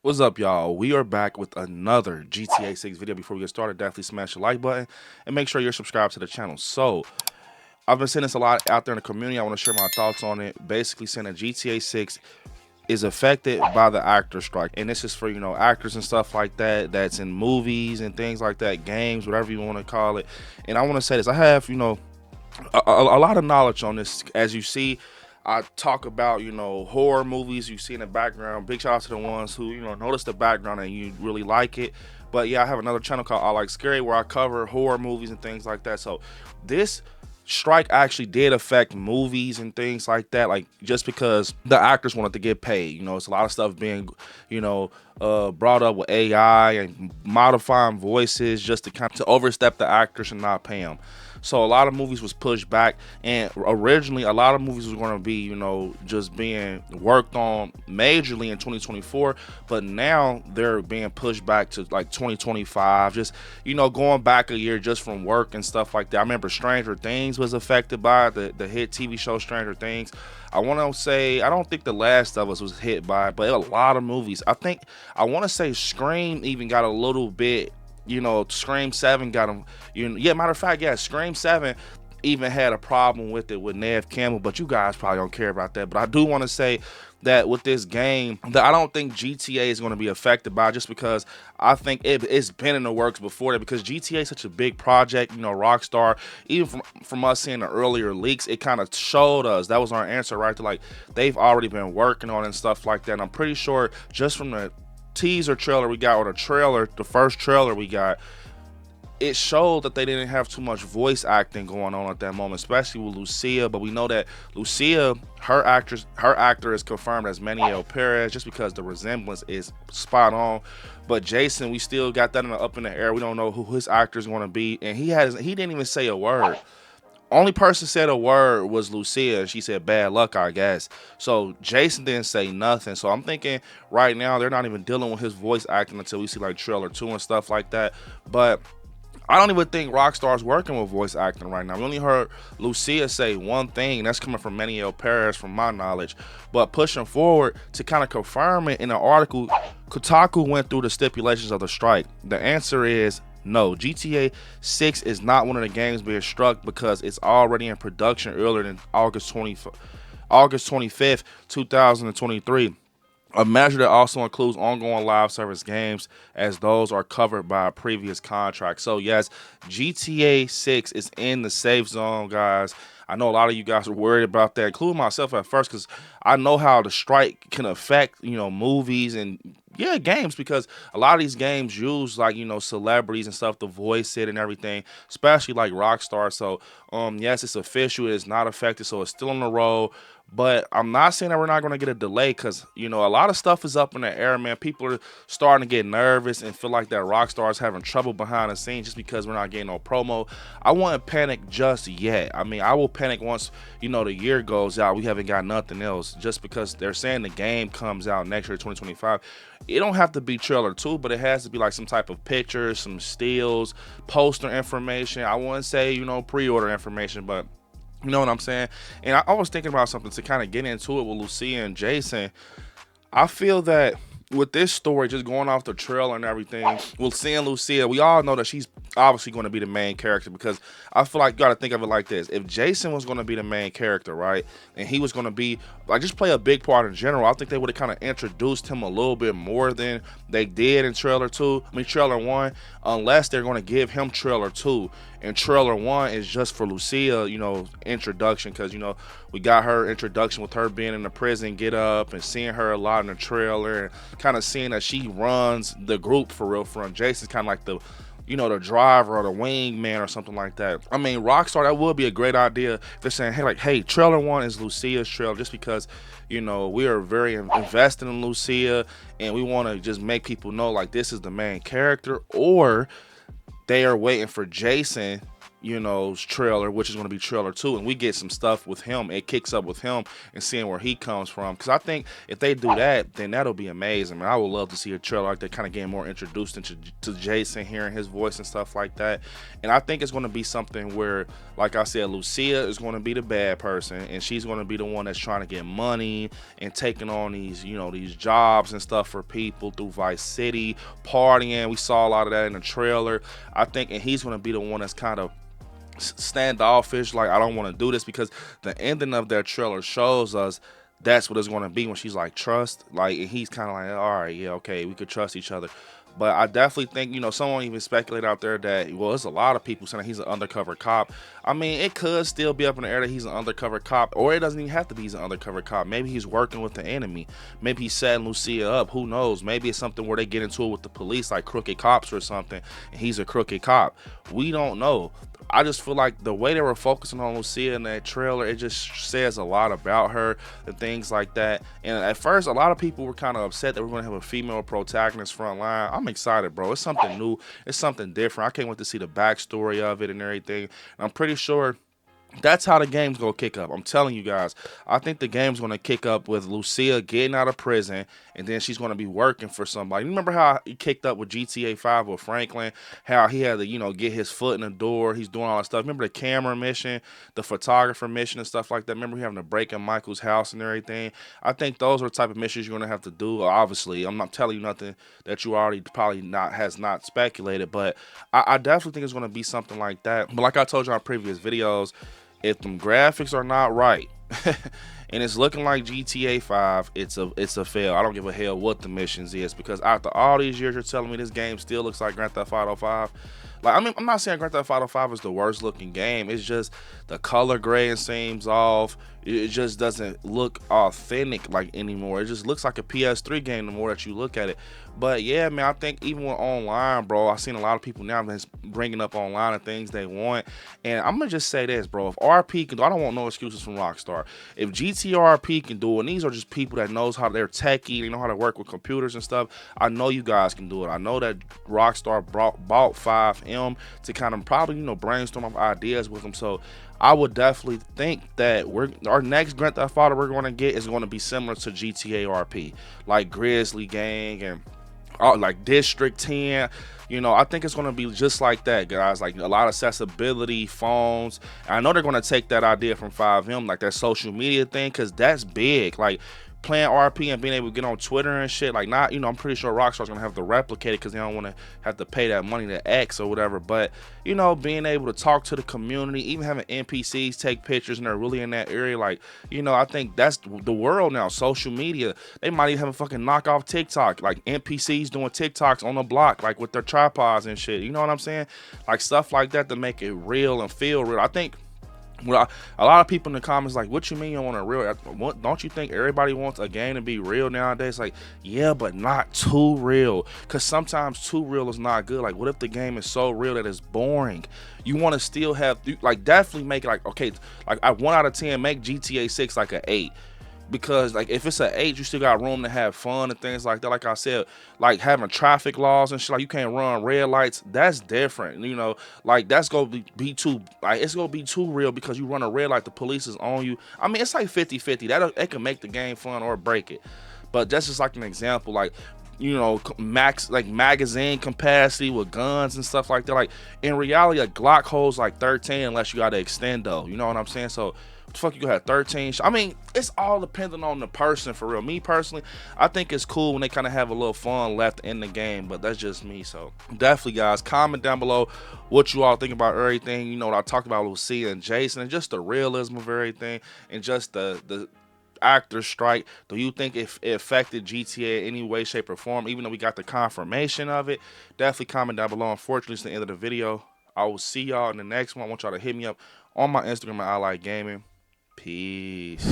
What's up, y'all? We are back with another GTA 6 video. Before we get started, definitely smash the like button and make sure you're subscribed to the channel. So, I've been seeing this a lot out there in the community. I want to share my thoughts on it. Basically, saying that GTA 6 is affected by the actor strike, and this is for actors and stuff like that. That's in movies and things like that, games, whatever you want to call it. And I want to say this: I have a lot of knowledge on this. As you see, I talk about horror movies you see in the background. Big shout out to the ones who notice the background and you really like it. But yeah, I have another channel called I Like Scary where I cover horror movies and things like that. So this strike actually did affect movies and things like that, like just because the actors wanted to get paid. It's a lot of stuff being brought up with AI and modifying voices just to kind of to overstep the actors and not pay them. So a lot of movies was pushed back, and originally a lot of movies was going to be just being worked on majorly in 2024, but now they're being pushed back to like 2025, just going back a year just from work and stuff like that. I remember Stranger Things was affected by the hit TV show Stranger Things. I want to say I don't think The Last of Us was hit by it, but a lot of movies. I want to say Scream even got a little bit. Scream 7 got him. Yeah, matter of fact, yeah, Scream 7 even had a problem with it with Nev Campbell, but you guys probably don't care about that. But I do want to say that with this game, that I don't think GTA is going to be affected by it, just because I think it's been in the works before that, because GTA is such a big project. Rockstar, even from us seeing the earlier leaks, it kind of showed us that was our answer, right? To like they've already been working on it and stuff like that. And I'm pretty sure just from the teaser trailer we got, or the first trailer we got, it showed that they didn't have too much voice acting going on at that moment, especially with Lucia. But we know that Lucia, her actor is confirmed as Maniel Perez, just because the resemblance is spot on. But Jason, we still got that up in the air. We don't know who his actor is going to be, and he didn't even say a word. Only person said a word was Lucia. She said bad luck, I guess. So Jason didn't say nothing. So I'm thinking right now they're not even dealing with his voice acting until we see like trailer 2 and stuff like that. But I don't even think Rockstar's working with voice acting right now. We only heard Lucia say one thing, and that's coming from Maniel Perez, from my knowledge. But pushing forward to kind of confirm it in an article, Kotaku went through the stipulations of the strike. The answer is no. GTA 6 is not one of the games being struck because it's already in production earlier than August 25th, 2023. A measure that also includes ongoing live service games, as those are covered by a previous contract. So yes, GTA 6 is in the safe zone, guys. I know a lot of you guys are worried about that, including myself at first, because I know how the strike can affect, movies and yeah, games, because a lot of these games use like, celebrities and stuff to voice it and everything, especially like Rockstar. So yes, it's official, it's not affected, so it's still on the road. But I'm not saying that we're not going to get a delay, because a lot of stuff is up in the air, man. People are starting to get nervous and feel like that Rockstar is having trouble behind the scenes just because we're not getting no promo. I wouldn't panic just yet. I mean, I will panic once the year goes out. We haven't got nothing else, just because they're saying the game comes out next year, 2025. It don't have to be trailer 2, but it has to be like some type of pictures, some stills, poster information. I wouldn't say pre-order information, but you know what I'm saying? And I was thinking about something to kind of get into it with Lucia and Jason. I feel that with this story, just going off the trailer and everything, with seeing Lucia, we all know that she's obviously going to be the main character, because I feel like you got to think of it like this. If Jason was going to be the main character, right, and he was going to be, like, just play a big part in general, I think they would have kind of introduced him a little bit more than they did in trailer 1, unless they're going to give him trailer 2. And trailer 1 is just for Lucia, introduction, because, we got her introduction with her being in the prison get up and seeing her a lot in the trailer and kind of seeing that she runs the group for real. Jason's kind of like the the driver or the wingman or something like that. I mean, Rockstar, that would be a great idea if they're saying, hey, trailer 1 is Lucia's trailer, just because we are very invested in Lucia and we want to just make people know like this is the main character. Or they are waiting for Jason trailer, which is going to be trailer 2, and we get some stuff with him. It kicks up with him and seeing where he comes from. Because I think if they do that, then that'll be amazing. Man, I would love to see a trailer like that, kind of getting more introduced into to Jason, hearing his voice and stuff like that. And I think it's going to be something where, like I said, Lucia is going to be the bad person, and she's going to be the one that's trying to get money and taking on these jobs and stuff for people through Vice City, partying. We saw a lot of that in the trailer. I think, and he's going to be the one that's kind of standoffish, like, I don't want to do this, because the ending of that trailer shows us that's what it's going to be when she's like, trust, like, and he's kind of like, all right, yeah, okay, we could trust each other. But I definitely think, someone even speculated out there that, well, there's a lot of people saying he's an undercover cop. I mean, it could still be up in the air that he's an undercover cop, or it doesn't even have to be he's an undercover cop. Maybe he's working with the enemy. Maybe he's setting Lucia up. Who knows? Maybe it's something where they get into it with the police, like crooked cops or something, and he's a crooked cop. We don't know. I just feel like the way they were focusing on Lucia in that trailer, it just says a lot about her and things like that. And at first, a lot of people were kind of upset that we're going to have a female protagonist front line. I'm excited, bro. It's something new. It's something different. I can't wait to see the backstory of it and everything. And I'm pretty sure that's how the game's gonna kick up. I'm telling you guys. I think the game's gonna kick up with Lucia getting out of prison, and then she's gonna be working for somebody. You remember how he kicked up with GTA 5 with Franklin? How he had to, get his foot in the door. He's doing all that stuff. Remember the camera mission, the photographer mission, and stuff like that? Remember having to break in Michael's house and everything? I think those are the type of missions you're gonna have to do. Obviously, I'm not telling you nothing that you already probably has not speculated, but I definitely think it's gonna be something like that. But like I told you in previous videos, if them graphics are not right and it's looking like GTA 5, it's a fail. I don't give a hell what the missions is, because after all these years you're telling me this game still looks like Grand Theft Auto 5. Like, I mean, I'm not saying Grand Theft Auto 5 is the worst looking game. It's just the color grading seems off. It just doesn't look authentic like anymore. It just looks like a PS3 game the more that you look at it. But yeah, man, I think even with online, bro, I've seen a lot of people now that's bringing up online and things they want. And I'm going to just say this, bro. If RP can do, I don't want no excuses from Rockstar. If GTRP can do it, and these are just people that knows how they're techie, they know how to work with computers and stuff, I know you guys can do it. I know that Rockstar bought 5M to kind of probably, brainstorm up ideas with them. So I would definitely think that our next Grand Theft Auto we're going to get is going to be similar to GTA RP, like Grizzly Gang and like District 10. I think it's going to be just like that, guys. Like a lot of accessibility, phones. And I know they're going to take that idea from 5M, like that social media thing, because that's big. Like playing RP and being able to get on Twitter and shit, like, not, I'm pretty sure Rockstar's gonna have to replicate it because they don't want to have to pay that money to X or whatever. But being able to talk to the community, even having NPCs take pictures and they're really in that area, like, I think that's the world now. Social media, they might even have a fucking knockoff TikTok, like NPCs doing TikToks on the block, like with their tripods and shit. You know what I'm saying? Like stuff like that to make it real and feel real. I think. Well, a lot of people in the comments like, what you mean you want a real? Don't you think everybody wants a game to be real nowadays? Like, yeah, but not too real, because sometimes too real is not good. Like, what if the game is so real that it's boring? You want to still have, like, definitely make it like, okay, like, I 1 out of 10 make GTA 6 like an 8. Because like if it's an 8, you still got room to have fun and things like that. Like I said, like having traffic laws and shit, like you can't run red lights, that's different. Like that's gonna be too, like it's gonna be too real, because you run a red light, the police is on you. I mean, it's like 50-50. That can make the game fun or break it. But that's just like an example. Like, max, like magazine capacity with guns and stuff like that. Like in reality, a Glock holds like 13 unless you got to extendo. You know what I'm saying? So what the fuck, you gonna have 13? I mean, it's all dependent on the person, for real. Me personally, I think it's cool when they kind of have a little fun left in the game, but that's just me. So definitely, guys, comment down below what you all think about everything. What I talked about Lucia and Jason, and just the realism of everything, and just the actor strike. Do you think it affected GTA in any way, shape, or form, even though we got the confirmation of it? Definitely comment down below. Unfortunately, it's the end of the video. I will see y'all in the next one. I want y'all to hit me up on my Instagram at I Like Gaming. Peace.